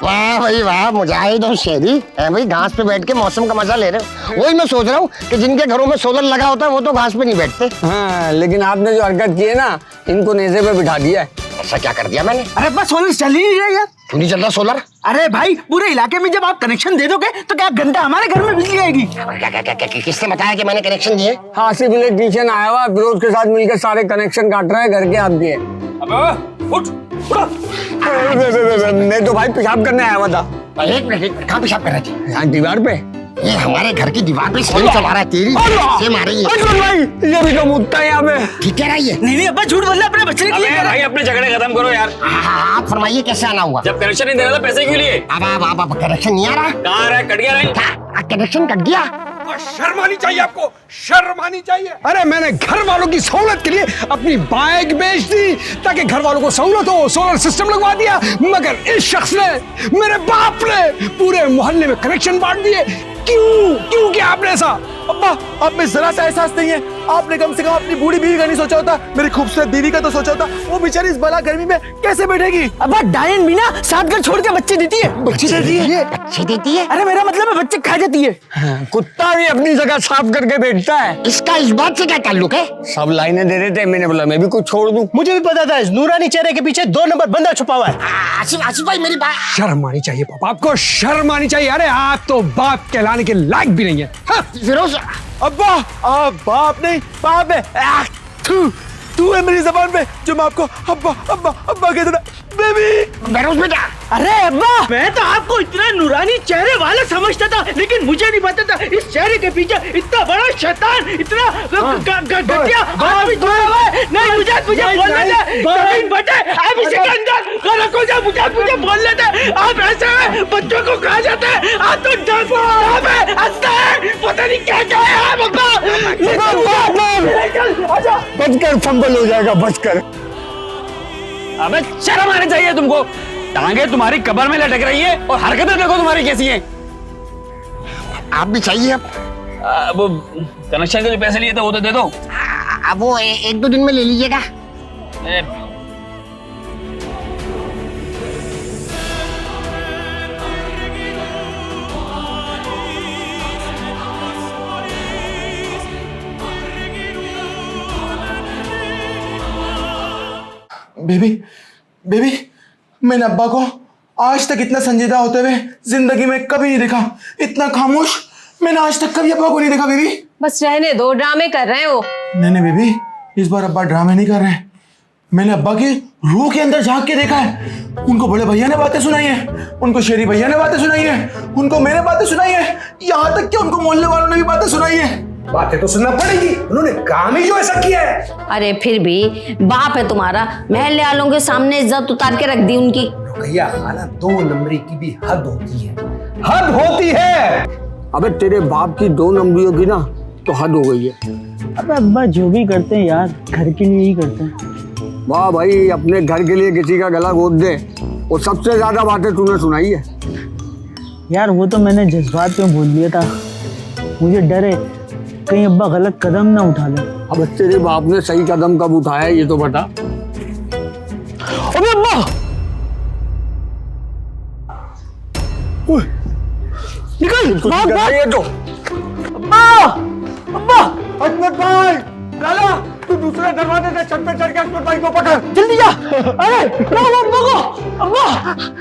वाह भाई वाह, मुजाहिद और शेरी है भाई, घास पे बैठ के मौसम का मजा ले रहे हो। वही मैं सोच रहा हूँ कि जिनके घरों में सोलर लगा होता है वो तो घास पे नहीं बैठते।
हाँ लेकिन आपने जो हरकत की है ना, इनको नेज़े पे बिठा दिया है।
ऐसा क्या कर दिया मैंने?
अरे बस सोलर चल ही नहीं रहा यार।
क्यों नहीं चल रहा सोलर?
अरे भाई पूरे इलाके में जब आप कनेक्शन दे दोगे तो क्या घंटा हमारे घर में बिजली आएगी?
किसने बताया कि मैंने कनेक्शन दिए?
हाँ सिर्फ इलेक्ट्रीशियन आया हुआ, फिरोज के साथ मिलकर सारे कनेक्शन काट रहा है घर के आपके। मैं तो भाई पेशाब करने आया हुआ था।
एक मिनट, कहाँ पेशाब कर रहे थे?
यहाँ दीवार पे।
ये हमारे घर की दीवार पे सेम चला रहा है, तेरी सेम आ रही है।
भाई ये भी तो मुद्दा है यहाँ पे।
ठीक है ये?
नहीं अब्बा झूठ बोल रहा है, अपने बच्चे ने किया।
भाई अपने झगड़े खत्म करो यार।
हाँ आप फरमाइए कैसे आना हुआ?
जब कनेक्शन नहीं दे रहा था पैसे क्यों लिए?
अब कनेक्शन नहीं आ रहा।
कहाँ आ रहा है? कट गया लाइन।
कनेक्शन कट गया।
शर्म आनी चाहिए आपको, शर्म आनी चाहिए। अरे मैंने घर वालों की सहूलत के लिए अपनी बाइक बेच दी ताकि घर वालों को सहूलत हो, सोलर सिस्टम लगवा दिया। मगर इस शख्स ने, मेरे बाप ने पूरे मोहल्ले में कनेक्शन बांट दिए। क्यों किया आपने ऐसा?
अब्बा आप में जरा सा एहसास नहीं है? आपने कम से कम अपनी बूढ़ी बीवी का नहीं सोचा होता, मेरी खूबसूरत बीवी का तो सोचा होता। वो बेचारी इस बला गर्मी में कैसे बैठेगी?
अब्बा डायन भी ना 7 घर छोड़ के बच्चे देती है।
बच्चे देती है?
अच्छी देती है?
अरे मेरा मतलब है बच्चे खा जाती है।
कुत्ता भी अपनी जगह साफ करके बैठता है।
इसका इस बात से क्या ताल्लुक है?
सब लाइनें दे रहे थे, मैंने बोला मैं भी कुछ छोड़ दूं।
मुझे भी पता था इस नूरानी चेहरे के पीछे 2 नंबर बंदा छुपा हुआ है।
आसिफ भाई मेरी बात।
शर्म आनी चाहिए पापा, आपको शर्म आनी चाहिए। अरे आप तो बाप कहलाने के लायक भी नहीं है। हाँ।
फिरोज
अब्बा आप बाप नहीं, बाप है। तू है मेरी जबान पे जो मैं आपको अब्बा अब्बा अब्बा कहता था। बेबी
फिरोज बेटा।
अरे अब्बा मैं तो आपको इतना नूरानी चेहरे वाला समझता था, लेकिन मुझे नहीं पता था इस चेहरे के पीछे इतना बड़ा शैतान, इतना घटिया आदमी छुपा हुआ है। नहीं मुझे बोलने दे, जमीन बटे आप इसी के अंदर रखो जा, मुझे बोलने दे। आप ऐसे बच्चों को खा जाते हैं, आप तो हंसते हैं, पता नहीं क्या क्या है आप। अब्बा
बचकर फंबल हो जाएगा, बचकर।
अबे शर्म आनी चाहिए तुमको। टांगे तुम्हारी कबर में लटक रही है और हरकतें देखो तुम्हारी कैसी हैं।
आप भी चाहिए अब?
वो कनेक्शन के जो पैसे लिए थे वो तो दे दो।
अब वो 1-2 दिन में ले लीजिएगा।
बेबी मैंने अब्बा को आज तक इतना संजीदा होते हुए जिंदगी में कभी नहीं देखा। इतना खामोश मैंने आज तक कभी अब्बा को नहीं देखा। बेबी
बस रहने दो, ड्रामे कर रहे हैं वो।
नहीं बेबी, इस बार अब्बा ड्रामे नहीं कर रहे हैं। मैंने अब्बा के रूह के अंदर झांक के देखा है। उनको बड़े भैया ने बातें सुनाई है, उनको शेरी भैया ने बातें सुनाई है, उनको मैंने बातें सुनाई है, यहाँ तक कि उनको मोहल्ले वालों ने भी बातें सुनाई है।
बातें तो सुनना पड़ेगी, उन्होंने काम ही जो ऐसा किया है।
अरे फिर भी बाप है तुम्हारा, महल्ले वालों के सामने इज्जत उतार के रख दी उनकी।
भैया खाना 2 नंबरी की भी हद होती है, हद होती है।
अबे तेरे बाप की 2 नंबरियों की ना तो हद हो गई है।
अबे अब्बा जो भी करते हैं यार घर के लिए ही करते हैं।
वाह भाई, अपने घर के लिए किसी का गला घोट दे, वो सबसे ज्यादा बातें तूने सुनाई है।
यार वो तो मैंने जज्बात में बोल दिया था, मुझे डर है कहीं अब्बा गलत कदम ना उठा ले।
अब तेरे बाप ने सही कदम कब उठाया ये तो बता।
अबे अब्बा निकल, भाग भाग।
ये तो
अब्बा अब्बा
अजमत भाई, लाला तू दूसरे दरवाजे से छत पे चढ़ के अजमत भाई को पकड़।
जल्दी जा। अरे अब्बा को, अब्बा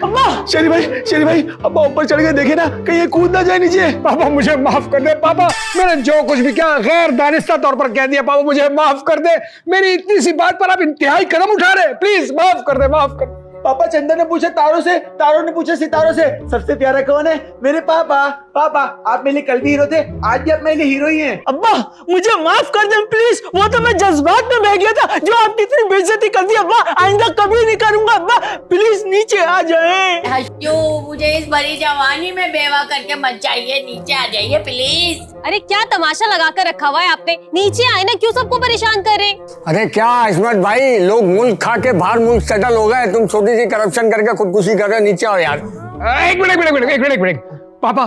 अब्बा।
शेरी भाई अब्बा ऊपर चढ़ के देखे ना कहीं ये कूद ना जाए नीचे।
पापा मुझे माफ कर दे पापा, मैंने जो कुछ भी किया गैर दानिस्ता तौर पर कह दिया। पापा मुझे माफ कर दे, मेरी इतनी सी बात पर आप इंतहाई कदम उठा रहे, प्लीज माफ कर दे, माफ कर।
पापा चंदन ने पूछा तारों से, तारों ने पूछा सितारों से, सबसे प्यारा कौन है? मेरे पापा। पापा आप मेरे लिए कल भी हीरो थे, आज भी आप मेरे लिए हीरो ही हैं।
अब्बा मुझे माफ कर दे प्लीज, वो तो मैं जज्बात में बह गया था, जो आपकी इतनी बेइज्जती कर दी अब्बा, आइंदा कभी नहीं करूंगा अब्बा, प्लीज नीचे आ जाए।
हश्यो, मुझे इस बड़ी जवानी में बेवा करके मत जाइए, नीचे आ जाइए प्लीज।
अरे क्या तमाशा लगा कर रखा हुआ है आपने, नीचे आए ना, क्यों सबको परेशान कर रहे?
अरे क्या इस्मत भाई, लोग मुल्क खा के बाहर मुल्क सेटल हो गए, तुम छोटी सी करप्शन करके खुदकुशी कर रहे हो। नीचे आओ यार।
एक मिनट पापा,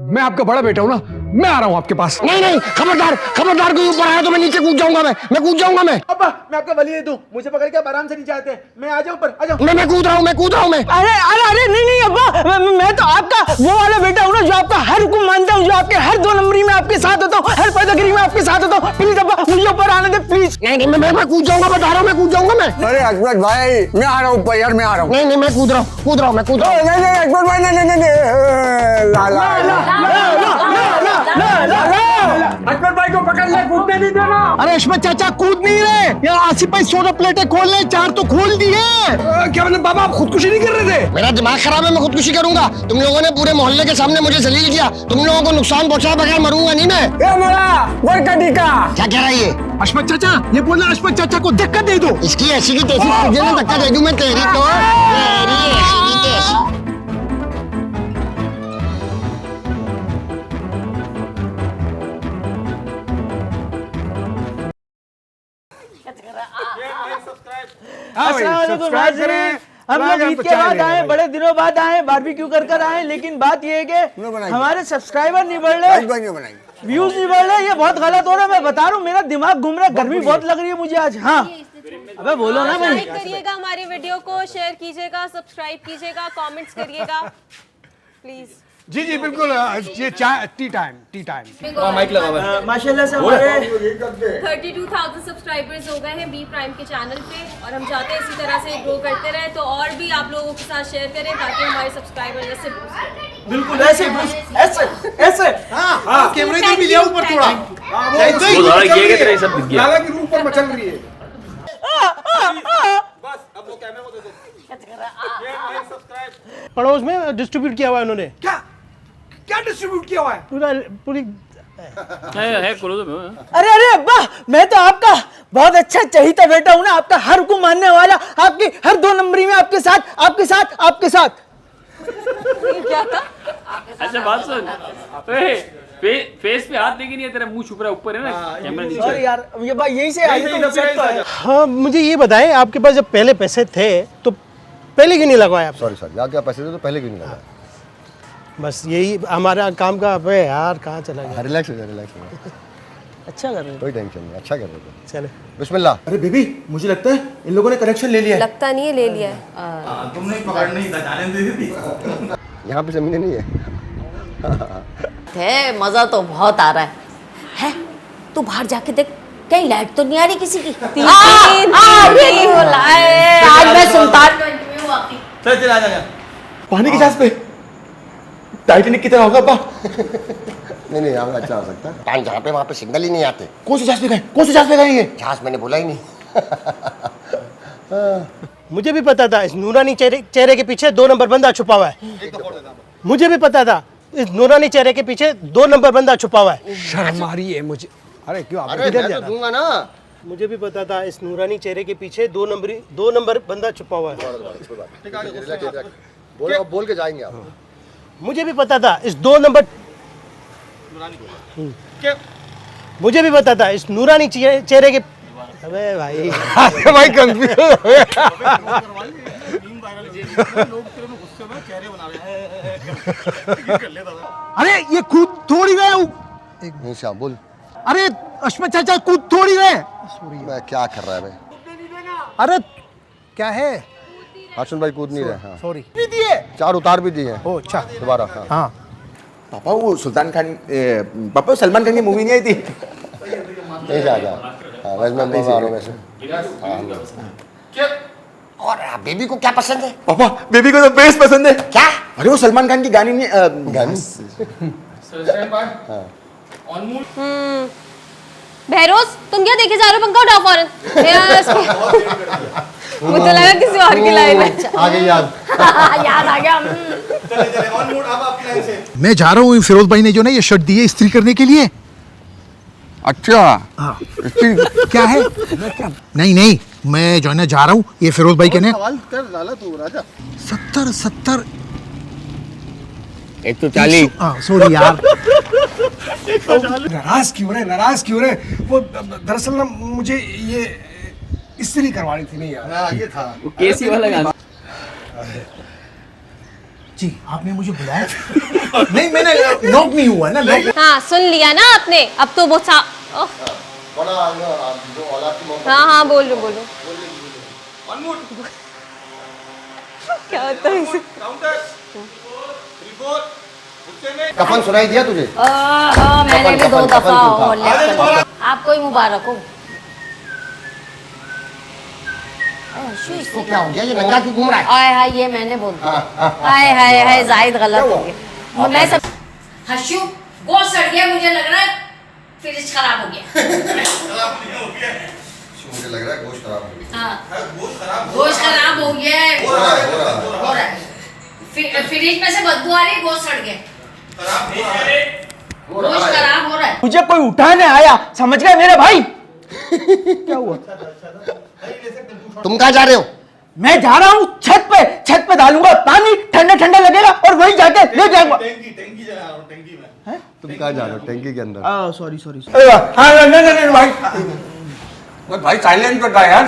मैं आपका बड़ा बेटा हूँ ना, मैं आ रहा हूँ आपके पास।
नहीं, खबरदार कोई ऊपर आया तो मैं नीचे कूद जाऊंगा। मैं कूद जाऊंगा। मैं
अब्बा मैं आपका वली दूं, मुझे पकड़ के आप आराम से नीचे आते हैं। मैं आ जाऊं ऊपर, आ जाऊं।
मैं कूद रहा हूँ मैं।
अरे अरे अरे नहीं अब्बा, मैं तो आपका वो वाला बेटा हूँ ना, जो आपका हर हुक्म मानता हूँ, जो आपके हर 2 नंबरी में आपके साथ होता हूँ, हर पैदागिरी में आपके साथ होता हूँ। प्लीज अब्बा मुझे ऊपर आने दे प्लीज।
नहीं, मैं कूद जाऊंगा, बता रहा हूँ मैं कूद जाऊंगा मैं।
अरे अजमत भाई, मैं आ रहा हूँ ऊपर यार, मैं आ रहा हूँ।
नहीं, मैं कूद रहा हूँ।
नहीं अजमत भाई,
अजमत भाई को पकड़ ले, कूदने नहीं देना।
अरे अशमत चाचा कूद नहीं रहे, यार आसिफ भाई 16 प्लेटें खोल ले, 4 तो खोल दिए।
क्या मतलब पापा, आप खुदकुशी नहीं कर रहे थे?
मेरा दिमाग खराब है, मैं खुदकुशी करूंगा। तुम लोगों ने पूरे मोहल्ले के सामने मुझे जलील किया, तुम लोगों को नुकसान पहुंचाए बगैर मरूंगा नहीं मैं। क्या कह रहा है ये?
अशमत चाचा ये बोलना, अशमत चाचा को धक्का दे दो।
इसकी ऐसी की तैसी तुझे ना धक्का दे दूं मैं, तेरी तो तेरी ऐसी की तैसी।
हम लोग ईद के बाद आए, बड़े दिनों बाद आए, बारबेक्यू कर आए, लेकिन बात ये है कि हमारे सब्सक्राइबर नहीं बढ़ रहे, व्यूज नहीं बढ़ रहे, ये बहुत गलत हो रहा है। मैं बता रहा हूँ, मेरा दिमाग घूम रहा है, गर्मी बहुत लग रही है मुझे आज। हाँ अबे बोलो ना भाई।
लाइक करिएगा हमारे वीडियो को, शेयर कीजिएगा, सब्सक्राइब कीजिएगा, कमेंट्स करिएगा प्लीज।
जी बिल्कुल, ये चाय टी टाइम।
माशाल्लाह से हमारे
32,000 सब्सक्राइबर्स हो गए हैं बी प्राइम के चैनल पे, और हम चाहते हैं इसी तरह से ग्रो करते रहे, तो और भी आप लोगों के साथ शेयर करें ताकि हमारे सब्सक्राइबर जैसे
बिल्कुल ऐसे
हाँ कैमरे से भी ले ऊपर थोड़ा,
लाला की रूह पर मचल रही है।
पड़ोस में डिस्ट्रीब्यूट किया हुआ है उन्होंने।
क्या डिस्ट्रीब्यूट किया हुआ है?
पूरी
अरे अरे अब्बा, मैं तो आपका बहुत अच्छा चहीता बेटा हूँ ना, आपका हर हुक्म मानने वाला, आपकी हर 2 नंबरी में आपके साथ।
क्या था?
अच्छा बात सुन, फेस पे हाथ देखी नहीं है, तेरा मुंह छुप रहा है, ऊपर है ना कैमरा नीचे।
सॉरी यार, ये भाई यहीं से आई तो
हाँ मुझे ये बताएं, आपके पास जब पहले पैसे थे तो पहले क्यों नहीं लगवाया आप?
सॉरी आपके पैसे थे तो पहले क्यों नहीं लगाया?
बस यही हमारा काम का। अबे यार कहाँ चला गया?
रिलैक्स हो जा।
अच्छा कर रहे हैं,
कोई टेंशन नहीं, अच्छा कर रहे थे।
चले
बिस्मिल्लाह।
अरे बेबी मुझे लगता है इन लोगों ने कनेक्शन ले लिया है।
लगता नहीं है, ले लिया है।
तुमने पकड़ नहीं था, जाने दे दी।
यहाँ पे जमीनें नहीं है।
मजा तो बहुत आ रहा है। तू बाहर जाके देख, कहीं लाइट तो नहीं आ रही किसी की। आज मैं सुल्तान
पानी की जहाज पे टाइटैनिक की तरह होगा अब्बा।
नहीं यहाँ पे अच्छा हो सकता है।
टाइम जहाँ पे वहाँ पे सिग्नल ही नहीं आते।
कौन से जहाज पे गए ये?
जहाज मैंने बोला ही नहीं।
मुझे भी पता था इस नूरानी चेहरे के पीछे 2 नंबर बंदा छुपा हुआ है। मुझे भी पता था इस नूरानी चेहरे के पीछे 2 नंबर बंदा छुपा हुआ है।
शर्म आ रही है मुझे। अरे क्यों आप
अरे
इधर
मैं
जा
तो
रहा?
दूंगा ना।
मुझे भी पता था इस नूरानी चेहरे के पीछे 2 नंबर बंदा छुपा हुआ है।
बोल के जाएंगे आप।
मुझे भी पता था इस 2 नंबर मुझे भी पता था इस नूरानी चेहरे के। अबे भाई
अरे भाई कंफ्यूज हो गया।
अरे ये कूद थोड़ी रहे
नहीं श्याम बोल।
अरे अश्वथ चाचा कूद थोड़ी रहे।
मैं क्या कर रहा है भाई?
अरे क्या है?
हर्षन भाई कूद नहीं रहे। हाँ।
सॉरी भी दिए।
4 उतार भी दिए।
ओ अच्छा
दोबारा। हाँ।
हाँ
पापा वो सुल्तान खान पापा सलमान खान की मूवी नहीं आई थी?
नहीं जाएगा। हाँ वैसे मैं बोल रहा हूँ वैसे।
और बेबी को क्या पसंद है?
पापा बेबी को तो बेस्ट पसंद है।
क्या?
अरे वो सलमान खान की गानी नहीं
गानी।
बहरोज तुम क्या देखे जा रहे हो? पंखा उठाओ फौरन। मुझे लगा किसी और की लाइन है।
आगे याद।
याद आ गया।
मैं जा रहा हूँ फिरोज भाई ने जो ना ये शर्ट दी है इस्त्री करने के लिए।
अच्छा
क्या है? नहीं नहीं मैं जो है ना जा रहा हूँ ये फिरोज भाई के ने
सवाल कर लाला तू राजा।
70
140।
सॉरी यार।
नाराज क्यों रहे? वो दरअसल ना मुझे ये इस्त्री करवानी थी। नहीं यार।
हाँ ये था।
केसी वाला गाना।
जी आपने मुझे बुलाया? नहीं मैंने नॉक नहीं हुआ ना। नॉक।
हाँ सुन लिया ना आपने। अब तो बहुत
बड़ा जो औलाद की मोहब्बत।
हाँ बोलो क्या होता है इसे?
कफन सुनाई दिया तुझे?
मैंने भी 2 दफा आपको ही मुबारक हो।
इसको क्या हो गया? ये नंगा क्यों घूम रहा है?
आय हाय ये मैंने बोल दिया। हाय हाय हाय जाहिद गलत हो गया। मैं सब हशू गोश्त सड़ गया। मुझे लग रहा है फ्रिज खराब हो गया।
मुझे लग रहा है गोश्त खराब हो गया।
हाँ गोश्त खराब हो गया है। हो रहा है। फ्रिज में से बदबू आ रही है। गोश्त सड़ गया। गोश्त खराब हो रहा है।
मुझे कोई उठाने आया, समझ गए मेरे भाई?
तुम कहाँ जा रहे हो?
मैं जा रहा हूँ छत पे डालूंगा पानी, ठंडा ठंडा लगेगा और वहीं जाके ले जाऊंगा।
तुम कहाँ जा रहे हो? टैंकी के अंदर।
सॉरी। हाँ नहीं भाई।
भाई साइलेंट पे था यार।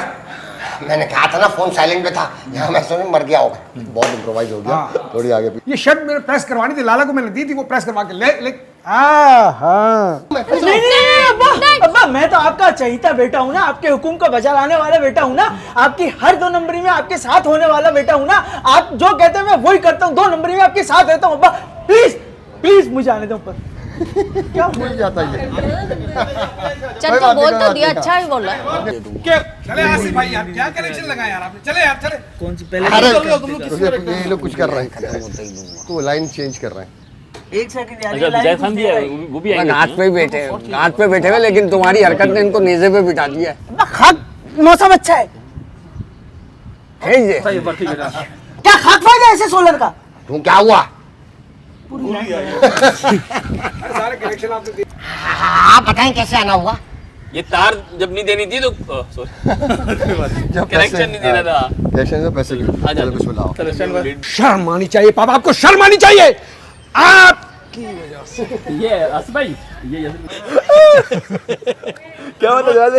मैंने कहा था ना फोन साइलेंट पे था। यहाँ मैं सोच मर गया होगा।
बहुत इम्प्रोवाइज हो गया। थोड़ी आगे पीछे।
ये शर्ट मैंने प्रेस करवानी थी। लाला को मैंने दी थी, वो प्रेस करवा के ले।
नहीं अब्बा मैं तो आपका चहीता बेटा हूँ ना, आपके हुक्म को बजा लाने वाला बेटा हूँ ना, आपकी हर 2 नंबरी में आपके साथ होने वाला बेटा हूँ ना। आप जो कहते हैं मैं वही करता हूँ। 2 नंबरी में आपके साथ रहता हूँ। अब्बा प्लीज मुझे आने दो ऊपर।
क्या भूल जाता है ये?
चल तो बोल तो दिया। अच्छा ही बोला।
चले आसिफ भाई यार, क्या कनेक्शन लगाया यार आपने? चले यार चले।
कौन सी पहले?
अरे ये लोग कुछ कर रहे हैं। तो लाइन चेंज कर रहे हैं।
एक सेकंड यार।
अच्छा विजय खान भी है, वो भी आएंगे।
घाट पे बैठे हुए, लेकिन तुम्हारी हरकत ने इनको नेज़े पे बिठा दिया है।
खाक मौसम अच्छा है। क्या खाक फायदा ऐसे सोलर का?
तुम क्या हुआ?
सारे कनेक्शन आपने दिए।
आप बताएं कैसे आना हुआ?
ये तार जब नहीं देनी थी तो कनेक्शन नहीं देना था।
कनेक्शन से पैसे चलो बिस्मिल्लाह।
शर्म आनी चाहिए पापा, आपको शर्म आनी चाहिए। आपकी वजह से
ये आसिफ भाई ये
क्या मतलब?